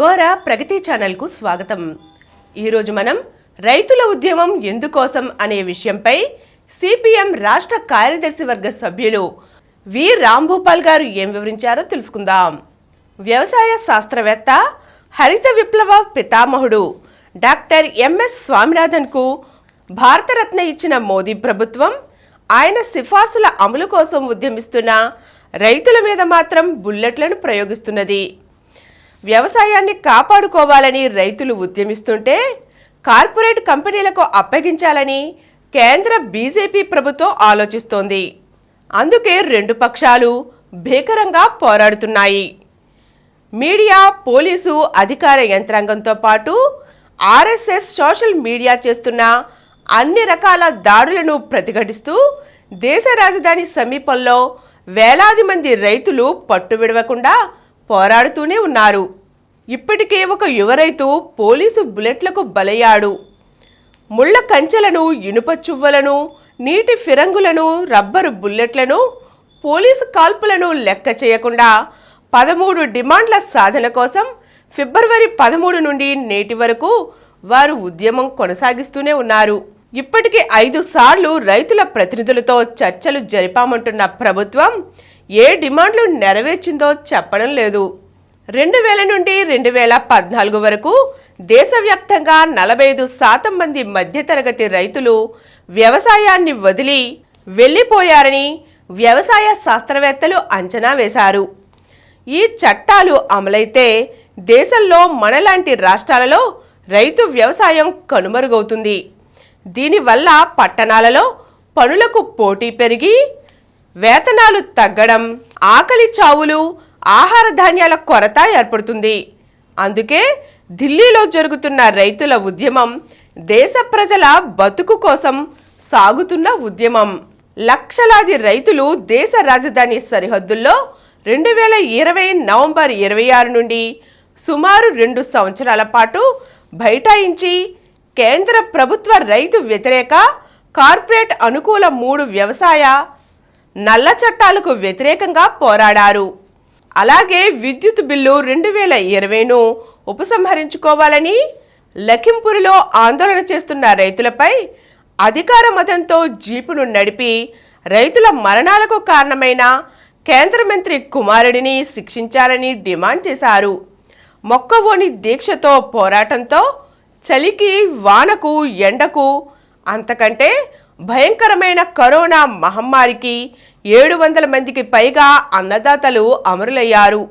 గోరా ప్రగతి ఛానల్కు స్వాగతం. ఈరోజు మనం రైతుల ఉద్యమం ఎందుకోసం అనే విషయంపై సిపిఎం రాష్ట్ర కార్యదర్శి వర్గ సభ్యులు వి రాంభూపాల్ గారు ఏం వివరించారో తెలుసుకుందాం. వ్యవసాయ శాస్త్రవేత్త, హరిత విప్లవ పితామహుడు డాక్టర్ ఎంఎస్ స్వామినాథన్కు భారతరత్న ఇచ్చిన మోదీ ప్రభుత్వం ఆయన సిఫార్సుల అమలు కోసం ఉద్యమిస్తున్న రైతుల మీద మాత్రం బుల్లెట్లను ప్రయోగిస్తున్నది. వ్యవసాయాన్ని కాపాడుకోవాలని రైతులు ఉద్యమిస్తుంటే కార్పొరేట్ కంపెనీలకు అప్పగించాలని కేంద్ర బీజేపీ ప్రభుత్వం ఆలోచిస్తోంది. అందుకే రెండు పక్షాలు భీకరంగా పోరాడుతున్నాయి. మీడియా, పోలీసు, అధికార యంత్రాంగంతో పాటు ఆర్ఎస్ఎస్ సోషల్ మీడియా చేస్తున్న అన్ని రకాల దాడులను ప్రతిఘటిస్తూ దేశ రాజధాని సమీపంలో వేలాది మంది రైతులు పట్టు విడవకుండా పోరాడుతూనే ఉన్నారు. ఇప్పటికే ఒక యువ రైతు పోలీసు బుల్లెట్లకు బలయ్యాడు. ముళ్ల కంచెలను, ఇనుప చువ్వలను, నీటి ఫిరంగులను, రబ్బరు బుల్లెట్లను, పోలీసు కాల్పులను లెక్క చేయకుండా 13 డిమాండ్ల సాధన కోసం ఫిబ్రవరి 13 నుండి నేటి వరకు వారు ఉద్యమం కొనసాగిస్తూనే ఉన్నారు. ఇప్పటికే 5 సార్లు రైతుల ప్రతినిధులతో చర్చలు జరిపామంటున్న ప్రభుత్వం ఏ డిమాండ్లు నెరవేర్చిందో చెప్పడం లేదు. 2000 నుండి 2014 వరకు దేశవ్యాప్తంగా 45% మంది మధ్యతరగతి రైతులు వ్యవసాయాన్ని వదిలి వెళ్లిపోయారని వ్యవసాయ శాస్త్రవేత్తలు అంచనా వేశారు. ఈ చట్టాలు అమలైతే దేశంలో మనలాంటి రాష్ట్రాలలో రైతు వ్యవసాయం కనుమరుగవుతుంది. దీనివల్ల పట్టణాలలో పనులకు పోటీ పెరిగి వేతనాలు తగ్గడం, ఆకలి చావులు, ఆహార ధాన్యాల కొరత ఏర్పడుతుంది. అందుకే ఢిల్లీలో జరుగుతున్న రైతుల ఉద్యమం దేశ ప్రజల బతుకు కోసం సాగుతున్న ఉద్యమం. లక్షలాది రైతులు దేశ రాజధాని సరిహద్దుల్లో 2020 నవంబర్ 26 నుండి సుమారు 2 సంవత్సరాల పాటు బైఠాయించి కేంద్ర ప్రభుత్వ రైతు వ్యతిరేక, కార్పొరేట్ అనుకూల 3 వ్యవసాయ నల్ల చట్టాలకు వ్యతిరేకంగా పోరాడారు. అలాగే విద్యుత్ బిల్లు 2020ను ఉపసంహరించుకోవాలని లఖింపూర్లో ఆందోళన చేస్తున్న రైతులపై అధికార మతంతో జీపును నడిపి రైతుల మరణాలకు కారణమైన కేంద్ర మంత్రి కుమారుడిని శిక్షించాలని డిమాండ్ చేశారు. మొక్కవోని దీక్షతో, పోరాటంతో చలికి, వానకు, ఎండకు, అంతకంటే భయంకరమైన కరోనా మహమ్మారికి 700 మందికి పైగా అన్నదాతలు అమరులయ్యారు.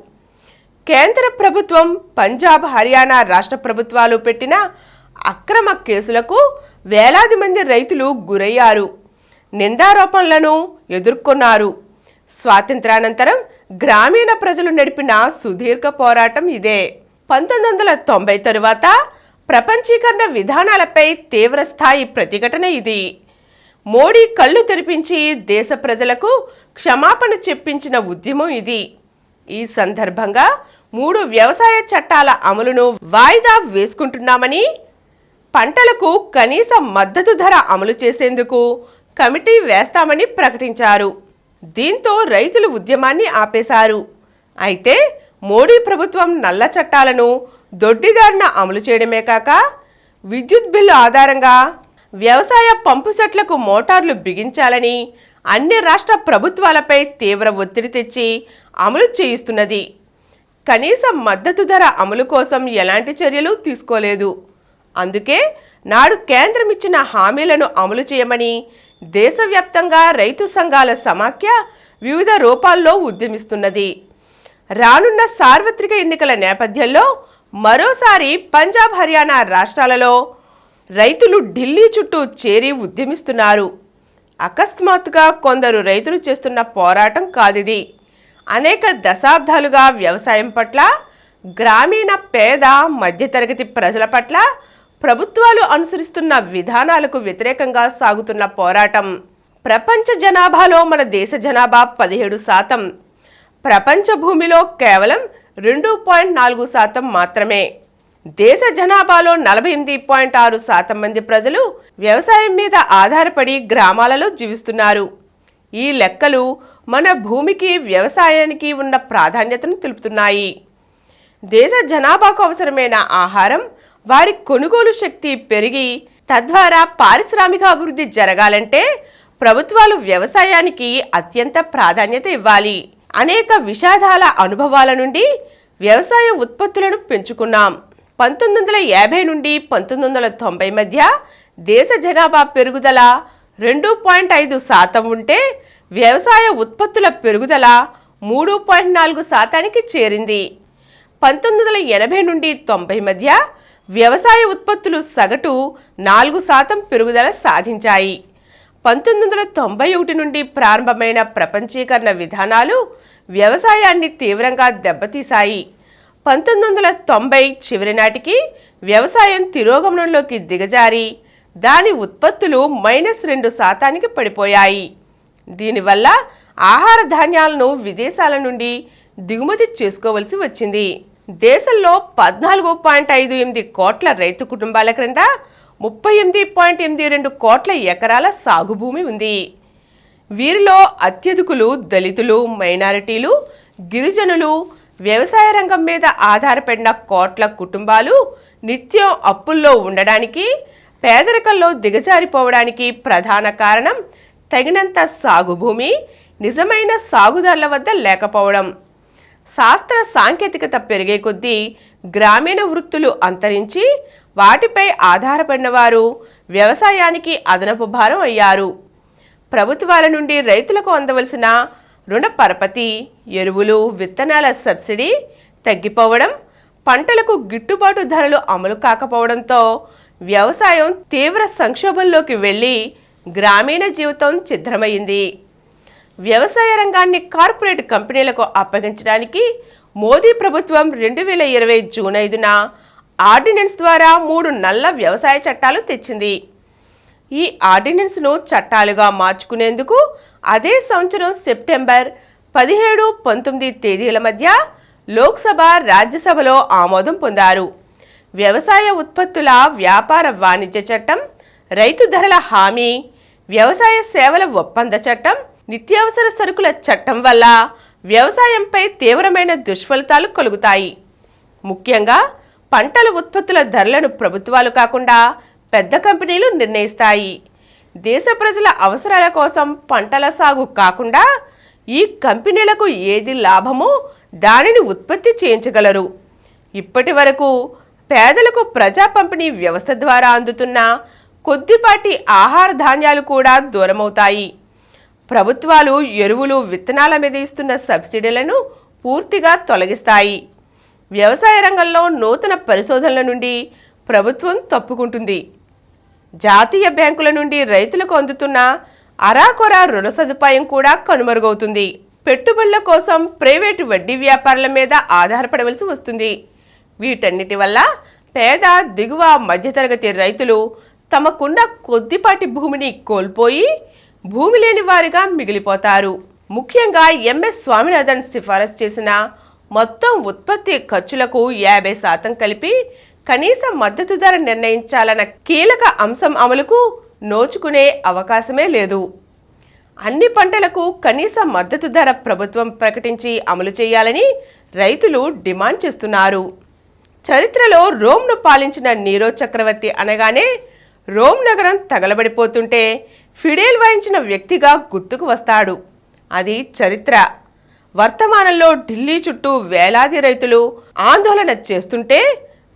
కేంద్ర ప్రభుత్వం, పంజాబ్, హర్యానా రాష్ట్ర ప్రభుత్వాలు పెట్టిన అక్రమ కేసులకు వేలాది మంది రైతులు గురయ్యారు, నిందారోపణలను ఎదుర్కొన్నారు. స్వాతంత్రానంతరం గ్రామీణ ప్రజలు నడిపిన సుదీర్ఘ పోరాటం ఇదే. 1990 తరువాత ప్రపంచీకరణ విధానాలపై తీవ్రస్థాయి ప్రతిఘటన ఇది. మోడీ కళ్ళు తెరిపించి దేశ ప్రజలకు క్షమాపణ చెప్పించిన ఉద్యమం ఇది. ఈ సందర్భంగా 3 వ్యవసాయ చట్టాల అమలును వాయిదా వేసుకుంటున్నామని, పంటలకు కనీస మద్దతు ధర అమలు చేసేందుకు కమిటీ వేస్తామని ప్రకటించారు. దీంతో రైతులు ఉద్యమాన్ని ఆపేశారు. అయితే మోడీ ప్రభుత్వం నల్ల చట్టాలను దొడ్డిదారిన అమలు చేయడమే కాక విద్యుత్ బిల్లు ఆధారంగా వ్యవసాయ పంపు సెట్లకు మోటార్లు బిగించాలని అన్ని రాష్ట్ర ప్రభుత్వాలపై తీవ్ర ఒత్తిడి తెచ్చి అమలు చేయిస్తున్నది. కనీస మద్దతు ధర అమలు కోసం ఎలాంటి చర్యలు తీసుకోలేదు. అందుకే నాడు కేంద్రం ఇచ్చిన హామీలను అమలు చేయమని దేశవ్యాప్తంగా రైతు సంఘాల సమాఖ్య వివిధ రూపాల్లో ఉద్యమిస్తున్నది. రానున్న సార్వత్రిక ఎన్నికల నేపథ్యంలో మరోసారి పంజాబ్, హర్యానా రాష్ట్రాలలో రైతులు ఢిల్లీ చుట్టూ చేరి ఉద్యమిస్తున్నారు. అకస్మాత్తుగా కొందరు రైతులు చేస్తున్న పోరాటం కాదిది. అనేక దశాబ్దాలుగా వ్యవసాయం పట్ల, గ్రామీణ పేద, మధ్యతరగతి ప్రజల పట్ల ప్రభుత్వాలు అనుసరిస్తున్న విధానాలకు వ్యతిరేకంగా సాగుతున్న పోరాటం. ప్రపంచ జనాభాలో మన దేశ జనాభా 17%. ప్రపంచ భూమిలో కేవలం 2.4% మాత్రమే. దేశ జనాభాలో 48.6% మంది ప్రజలు వ్యవసాయం మీద ఆధారపడి గ్రామాలలో జీవిస్తున్నారు. ఈ లెక్కలు మన భూమికి, వ్యవసాయానికి ఉన్న ప్రాధాన్యతను తెలుపుతున్నాయి. దేశ జనాభాకు అవసరమైన ఆహారం, వారి కొనుగోలు శక్తి పెరిగి తద్వారా పారిశ్రామిక అభివృద్ధి జరగాలంటే ప్రభుత్వాలు వ్యవసాయానికి అత్యంత ప్రాధాన్యత ఇవ్వాలి. అనేక విషాదాల అనుభవాల నుండి వ్యవసాయ ఉత్పత్తులను పెంచుకున్నాం. 1950 నుండి 1990 మధ్య దేశ జనాభా పెరుగుదల 2.5% ఉంటే వ్యవసాయ ఉత్పత్తుల పెరుగుదల 3.4%కి చేరింది. 1980 నుండి 90 మధ్య వ్యవసాయ ఉత్పత్తులు సగటు 4% పెరుగుదల సాధించాయి. 1991 నుండి ప్రారంభమైన ప్రపంచీకరణ విధానాలు వ్యవసాయాన్ని తీవ్రంగా దెబ్బతీశాయి. 1990 చివరి నాటికి వ్యవసాయం తిరోగమనంలోకి దిగజారి దాని ఉత్పత్తులు -2%కి పడిపోయాయి. దీనివల్ల ఆహార ధాన్యాలను విదేశాల నుండి దిగుమతి చేసుకోవలసి వచ్చింది. దేశంలో 14.58 కోట్ల రైతు కుటుంబాల క్రింద 38.82 కోట్ల ఎకరాల సాగు భూమి ఉంది. వీరిలో అత్యధికులు దళితులు, మైనారిటీలు, గిరిజనులు, వ్యవసాయ రంగం మీద ఆధారపడిన కోట్ల కుటుంబాలు నిత్యం అప్పుల్లో ఉండడానికి, పేదరికంలో దిగజారిపోవడానికి ప్రధాన కారణం తగినంత సాగు భూమి, నిజమైన సాగుదారుల వద్ద లేకపోవడం. శాస్త్ర సాంకేతికత పెరిగే కొద్దీ గ్రామీణ వృత్తులు అంతరించి వాటిపై ఆధారపడిన వారు వ్యవసాయానికి అదనపు భారం అయ్యారు. ప్రభుత్వాల నుండి రైతులకు అందవలసిన రుణ పరపతి, ఎరువులు, విత్తనాల సబ్సిడీ తగ్గిపోవడం, పంటలకు గిట్టుబాటు ధరలు అమలు కాకపోవడంతో వ్యవసాయం తీవ్ర సంక్షోభంలోకి వెళ్ళి గ్రామీణ జీవితం ఛిద్రమైంది. వ్యవసాయ రంగాన్ని కార్పొరేట్ కంపెనీలకు అప్పగించడానికి మోదీ ప్రభుత్వం 2020 జూన్ 5న ఆర్డినెన్స్ ద్వారా 3 నల్ల వ్యవసాయ చట్టాలు తెచ్చింది. ఈ ఆర్డినెన్స్ను చట్టాలుగా మార్చుకునేందుకు అదే సంవత్సరం సెప్టెంబర్ 17, 19 తేదీల మధ్య లోక్సభ, రాజ్యసభలో ఆమోదం పొందారు. వ్యవసాయ ఉత్పత్తుల వ్యాపార వాణిజ్య చట్టం, రైతు ధరల హామీ, వ్యవసాయ సేవల ఒప్పంద చట్టం, నిత్యావసర సరుకుల చట్టం వల్ల వ్యవసాయంపై తీవ్రమైన దుష్ఫలితాలు కలుగుతాయి. ముఖ్యంగా పంటల ఉత్పత్తుల ధరలను ప్రభుత్వాలు కాకుండా పెద్ద కంపెనీలు నిర్ణయిస్తాయి. దేశ ప్రజల అవసరాల కోసం పంటల సాగు కాకుండా ఈ కంపెనీలకు ఏది లాభమో దానిని ఉత్పత్తి చేయించగలరు. ఇప్పటి వరకు పేదలకు ప్రజా పంపిణీ వ్యవస్థ ద్వారా అందుతున్న కొద్దిపాటి ఆహార ధాన్యాలు కూడా దూరమవుతాయి. ప్రభుత్వాలు ఎరువులు, విత్తనాల మీద ఇస్తున్న సబ్సిడీలను పూర్తిగా తొలగిస్తాయి. వ్యవసాయ రంగంలో నూతన పరిశోధనల నుండి ప్రభుత్వం తప్పుకుంటుంది. జాతీయ బ్యాంకుల నుండి రైతులకు అందుతున్న అరాకొర రుణ సదుపాయం కూడా కనుమరుగవుతుంది. పెట్టుబడుల కోసం ప్రైవేటు వడ్డీ వ్యాపారుల మీద ఆధారపడవలసి వస్తుంది. వీటన్నిటి వల్ల పేద, దిగువ, మధ్యతరగతి రైతులు తమకున్న కొద్దిపాటి భూమిని కోల్పోయి భూమి లేని వారిగా మిగిలిపోతారు. ముఖ్యంగా ఎంఎస్ స్వామినాథన్ సిఫారసు చేసిన మొత్తం ఉత్పత్తి ఖర్చులకు 50% కలిపి కనీస మద్దతు ధర నిర్ణయించాలన్న కీలక అంశం అమలుకు నోచుకునే అవకాశమే లేదు. అన్ని పంటలకు కనీస మద్దతు ధర ప్రభుత్వం ప్రకటించి అమలు చేయాలని రైతులు డిమాండ్ చేస్తున్నారు. చరిత్రలో రోమ్ను పాలించిన నీరో చక్రవర్తి అనగానే రోమ్ నగరం తగలబడిపోతుంటే ఫిడేల్ వాయించిన వ్యక్తిగా గుర్తుకు వస్తాడు. అది చరిత్ర. వర్తమానంలో ఢిల్లీ చుట్టూ వేలాది రైతులు ఆందోళన చేస్తుంటే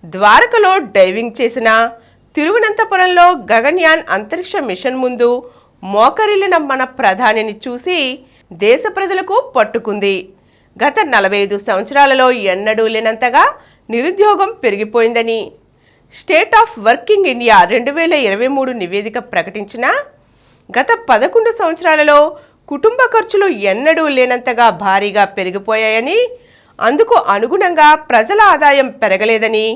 ద్వారకలో డైవింగ్ చేసిన, తిరువనంతపురంలో గగన్యాన్ అంతరిక్ష మిషన్ ముందు మోకరిల్లిన మన ప్రధానిని చూసి దేశ ప్రజలకు పట్టుకుంది. గత 45 సంవత్సరాలలో ఎన్నడూ లేనంతగా నిరుద్యోగం పెరిగిపోయిందని స్టేట్ ఆఫ్ వర్కింగ్ ఇండియా 2023 నివేదిక ప్రకటించిన గత 11 సంవత్సరాలలో కుటుంబ ఖర్చులు ఎన్నడూ లేనంతగా భారీగా పెరిగిపోయాయని, అందుకు అనుగుణంగా ప్రజల ఆదాయం పెరగలేదని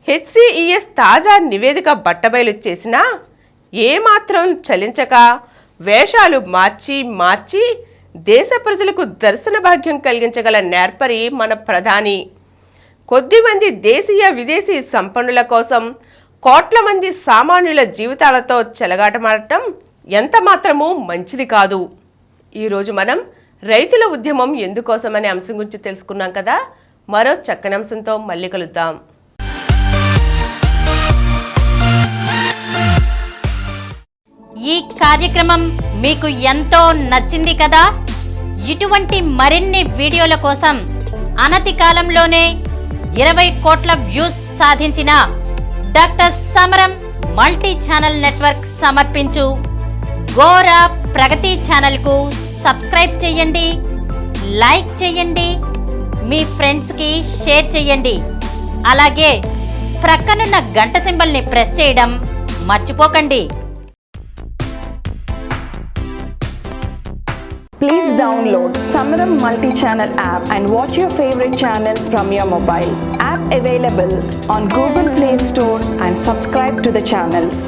హెచ్సిఈఎస్ తాజా నివేదిక బట్టబయలు చేసినా ఏమాత్రం చలించక వేషాలు మార్చి దేశ ప్రజలకు దర్శన భాగ్యం కలిగించగల నేర్పరి మన ప్రధాని. కొద్దిమంది దేశీయ, విదేశీ సంపన్నుల కోసం కోట్ల మంది సామాన్యుల జీవితాలతో చెలగాటమాడటం ఎంత మాత్రమూ మంచిది కాదు. ఈరోజు మనం రైతుల ఉద్యమం ఎందుకోసం అనే అంశం గురించి తెలుసుకున్నాం కదా. మరో చక్కని అంశంతో మళ్ళీ కలుద్దాం. ఈ కార్యక్రమం మీకు ఎంతో నచ్చింది కదా? ఇటువంటి మరిన్ని వీడియోల కోసం అనతి కాలంలోనే 20 కోట్ల వ్యూస్ సాధించిన డాక్టర్ సమరం మల్టీ ఛానల్ నెట్వర్క్ సమర్పించు గోరా ప్రగతి ఛానల్కు సబ్స్క్రైబ్ చేయండి, లైక్ చేయండి, మీ ఫ్రెండ్స్కి షేర్ చేయండి. అలాగే ప్రక్కనున్న గంట సింబల్ని ప్రెస్ చేయడం మర్చిపోకండి. Please download Samaram Multi-Channel app and watch your favorite channels from your mobile. App available on Google Play Store and subscribe to the channels.